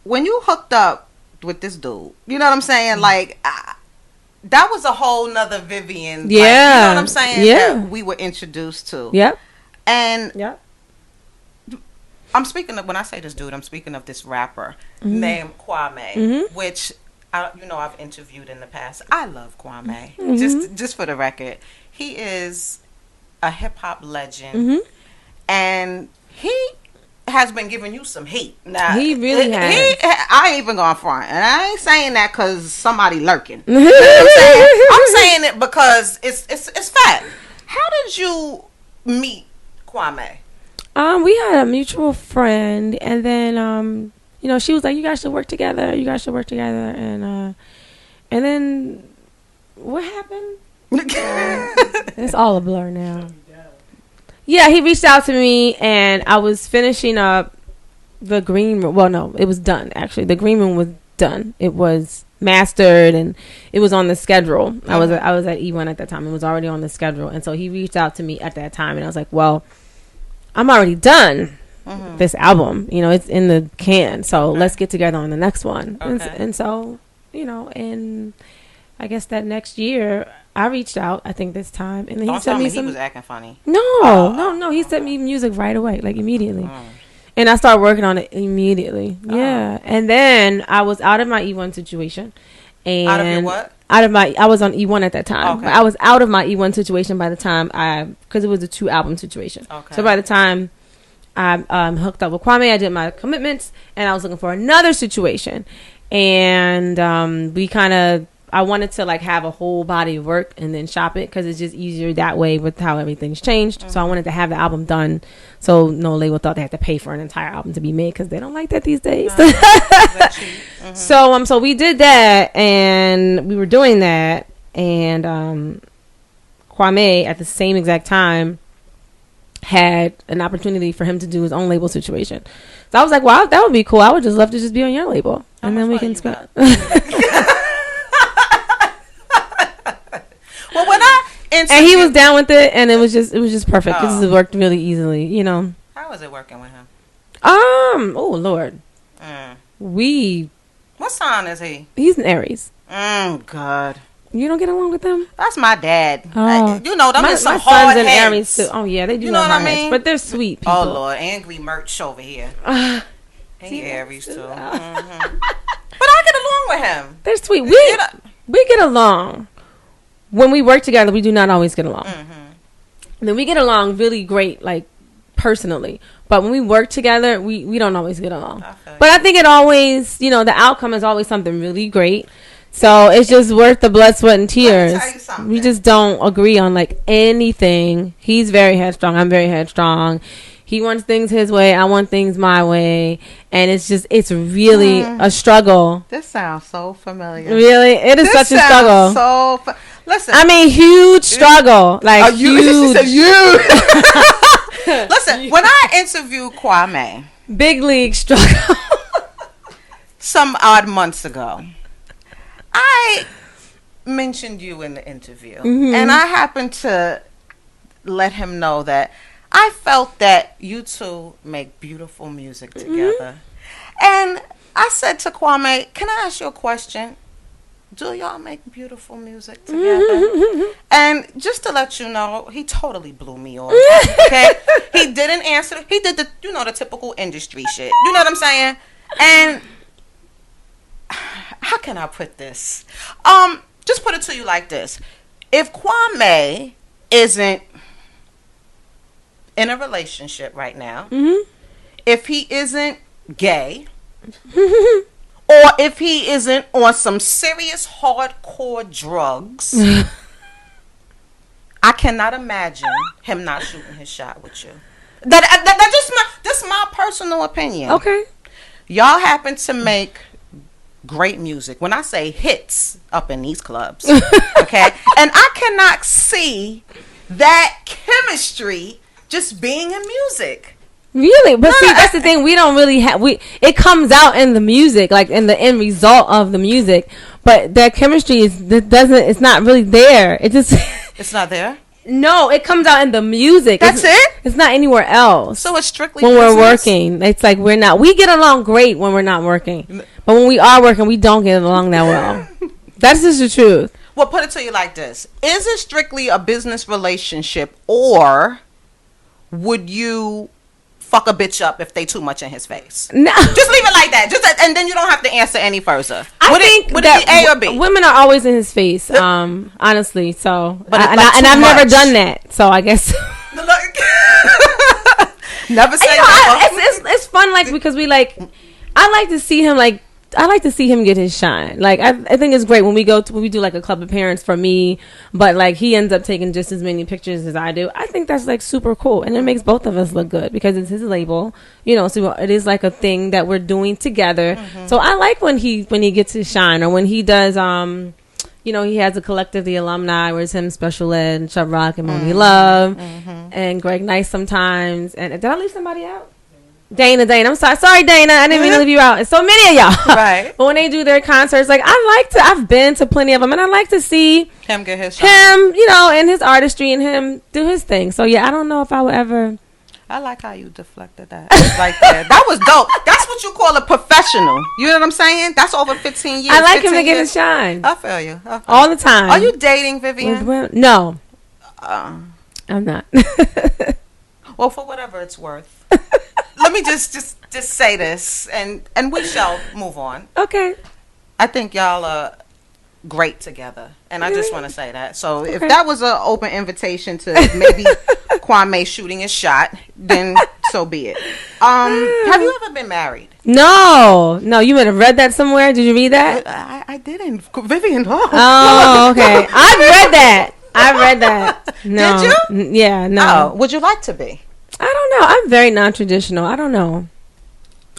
when you hooked up with this dude, you know what I'm saying? Like, that was a whole nother Vivian. Yeah. Like, you know what I'm saying? Yeah. That we were introduced to. Yep. And Yep. I'm speaking of, when I say this dude, I'm speaking of this rapper named Kwamé, which, I've interviewed in the past. I love Kwamé. Just for the record. He is a hip-hop legend. And he has been giving you some heat. Now, he really has. I ain't even going front. And I ain't saying that because somebody lurking. You know what I'm saying it because it's fact. How did you meet Kwamé? We had a mutual friend, and then she was like, "You guys should work together. You guys should work together." And then what happened? It's all a blur now. Yeah, he reached out to me, and I was finishing up the green room. Well, no, it was done actually. The green room was done. It was mastered, and it was on the schedule. I was at E1 at that time. It was already on the schedule, and so he reached out to me at that time, and I was like, "Well, I'm already done this album. It's in the can. So let's get together on the next one." Okay. And so, and I guess that next year I reached out, I think this time, and then he sent me some. He was acting funny. No. He sent me music right away, like immediately. And I started working on it immediately. Yeah. And then I was out of my E1 situation. And out of your what? I was on E1 at that time. Okay. But I was out of my E1 situation by the time because it was a 2-album situation. Okay. So by the time I hooked up with Kwamé, I did my commitments, and I was looking for another situation. And I wanted to like have a whole body of work and then shop it because it's just easier that way with how everything's changed. So I wanted to have the album done so no label thought they had to pay for an entire album to be made because they don't like that these days. So we did that, and we were doing that, and Kwamé at the same exact time had an opportunity for him to do his own label situation. So I was like, wow, that would be cool. I would just love to just be on your label, and then we can Well, when and he was down with it, and it was just perfect. This has worked really easily, How was it working with him? Oh Lord, what sign is he? He's an Aries. God, you don't get along with them? That's my dad. Oh. Them is some my hard sons heads. and Aries too. Oh yeah, they do. You know what I mean? Heads, but they're sweet people. Oh Lord, angry merch over here. He Aries too. But I get along with him. They're sweet. We get along. When we work together, we do not always get along. Then we get along really great, like personally. But when we work together, we don't always get along. Okay. But I think it always, the outcome is always something really great. So it's just worth the blood, sweat, and tears. Let me tell you something. We just don't agree on like anything. He's very headstrong. I'm very headstrong. He wants things his way. I want things my way. And it's really a struggle. This sounds so familiar. Really? It is such a struggle. Listen. I mean, huge struggle. Like, huge. Listen, when I interviewed Kwamé. Big league struggle. Some odd months ago. I mentioned you in the interview. And I happened to let him know that I felt that you two make beautiful music together. And I said to Kwamé, can I ask you a question? Do y'all make beautiful music together? And just to let you know, he totally blew me off. Okay? He didn't answer. He did the typical industry shit. You know what I'm saying? And how can I put this? Just put it to you like this. If Kwamé isn't in a relationship right now, if he isn't gay, or if he isn't on some serious hardcore drugs, I cannot imagine him not shooting his shot with you. That's my personal opinion. Okay. Y'all happen to make great music. When I say hits up in these clubs, okay? And I cannot see that chemistry just being in music. Really? But see, that's the thing. We don't really have... It comes out in the music, like in the end result of the music. But that chemistry it's not really there. It just... It's not there? No, it comes out in the music. That's it? It's not anywhere else. So it's strictly when business? we're working. It's like we're not. We get along great when we're not working. But when we are working, we don't get along that well. That's just the truth. Well, put it to you like this. Is it strictly a business relationship, or would you fuck a bitch up if they too much in his face? No. Just leave it like that. And then you don't have to answer any further. Would it be A or B? Women are always in his face, honestly. So, but I've never done that. So I guess never say that. It's fun, like, because we like. I like to see him get his shine. Like I think it's great when we do like a club appearance for me, but like he ends up taking just as many pictures as I do. I think that's like super cool, and it makes both of us look good because it's his label, so it is like a thing that we're doing together. Mm-hmm. So I like when he gets his shine, or when he does he has a collective, the alumni, where it's him, Special Ed, Chubb Rock, and Moni Love, and Greg Nice sometimes. And did I leave somebody out? Dana, I'm sorry, Dana. I didn't mean to leave you out. It's so many of y'all. Right. But when they do their concerts, like I've been to plenty of them, and I like to see him get his shot. And his artistry, and him do his thing. So yeah, I don't know if I would ever. I like how you deflected that right there. That was dope. That's what you call a professional. You know what I'm saying? That's over 15 years. I like him to get his shine. I feel you. All the time. Are you dating, Vivian? No. I'm not. Well, for whatever it's worth. Let me just say this, and we shall move on. Okay. I think y'all are great together, and I just want to say that. So if that was an open invitation to maybe Kwamé shooting his shot, then so be it. Have you ever been married? No. You might have read that somewhere. Did you read that? I didn't. Vivian. Oh, okay. I read that. No. Did you? Yeah. No. Oh, would you like to be? I don't know. I'm very non-traditional. I don't know.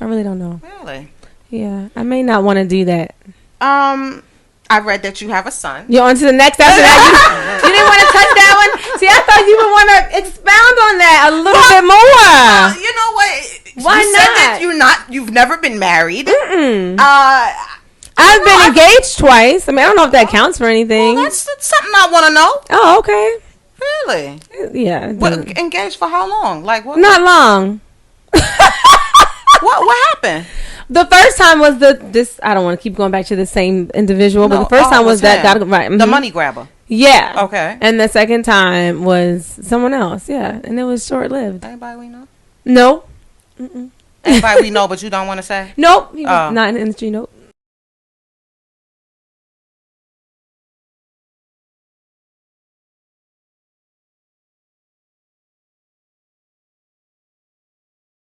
I really don't know. Really? Yeah. I may not want to do that. I read that you have a son. You're on to the next after that. You didn't want to touch that one? See, I thought you would want to expound on that a little bit more. You know what? Why you not? Said that you've never been married. Mm-mm. I've been engaged twice. I mean, I don't know if that counts for anything. Well, that's something I want to know. Oh, okay. Really? Yeah. Engaged for how long? Like what? Not long. What happened? The first time was this. I don't want to keep going back to the same individual, but the first time was that right. Mm-hmm. The money grabber. Yeah. Okay. And the second time was someone else. Yeah, and it was short lived. Anybody we know? No. Mm-mm. Anybody we know, but you don't want to say? Nope. He was not in the industry. Nope.